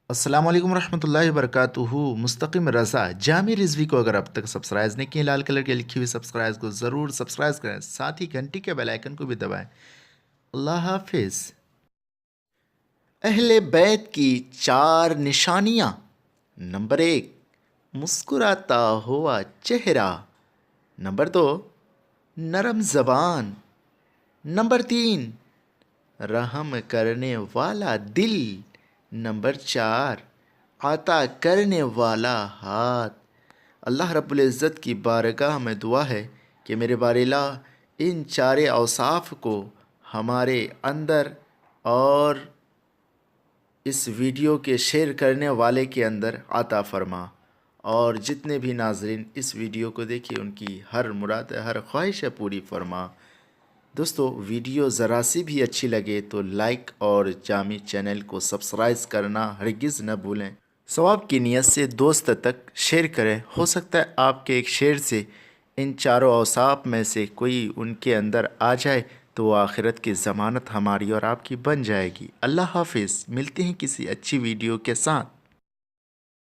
السلام علیکم ورحمۃ اللہ وبرکاتہ۔ مستقیم رضا جامع رضوی کو اگر اب تک سبسکرائب نہیں کیے، لال کلر کی لکھی ہوئی سبسکرائب کو ضرور سبسکرائب کریں، ساتھ ہی گھنٹی کے بیل آئیکن کو بھی دبائیں۔ اللہ حافظ۔ اہل بیت کی 4 نشانیاں۔ نمبر 1، مسکراتا ہوا چہرہ۔ نمبر 2، نرم زبان۔ نمبر 3، رحم کرنے والا دل۔ نمبر 4، عطا کرنے والا ہاتھ۔ اللہ رب العزت کی بارگاہ میں دعا ہے کہ میرے بار الہ ان 4 اوصاف کو ہمارے اندر اور اس ویڈیو کے شیئر کرنے والے کے اندر عطا فرما، اور جتنے بھی ناظرین اس ویڈیو کو دیکھیں ان کی ہر مراد ہر خواہش پوری فرما۔ دوستو، ویڈیو ذرا سی بھی اچھی لگے تو لائک اور جامع چینل کو سبسکرائب کرنا ہرگز نہ بھولیں۔ ثواب کی نیت سے دوست تک شیئر کریں، ہو سکتا ہے آپ کے ایک شیئر سے ان 4 اوصاف میں سے کوئی ان کے اندر آ جائے تو وہ آخرت کی ضمانت ہماری اور آپ کی بن جائے گی۔ اللہ حافظ، ملتے ہیں کسی اچھی ویڈیو کے ساتھ۔